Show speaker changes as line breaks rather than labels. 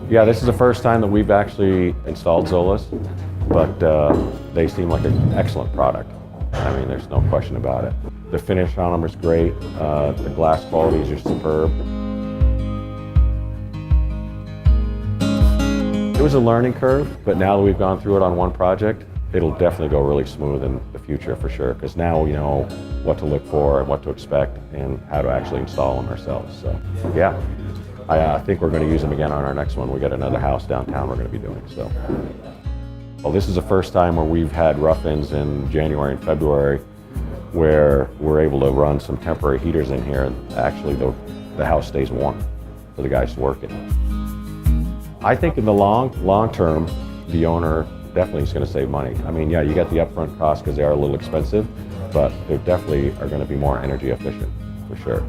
Yeah, this is the first time that we've actually installed Zolas, but they seem like an excellent product. I mean, there's no question about it. The finish on them is great. The glass quality is just superb. It was a learning curve, but now that we've gone through it on one project, it'll definitely go really smooth in the future for sure, because now we know what to look for and what to expect and how to actually install them ourselves. So, yeah. I think we're going to use them again on our next one. We got another house downtown we're going to be doing. So, well, this is the first time where we've had rough-ins in January and February where we're able to run some temporary heaters in here, and actually the house stays warm for the guys working. I think in the long term, the owner definitely is going to save money. I mean, yeah, you get the upfront costs because they are a little expensive, but they definitely are going to be more energy efficient for sure.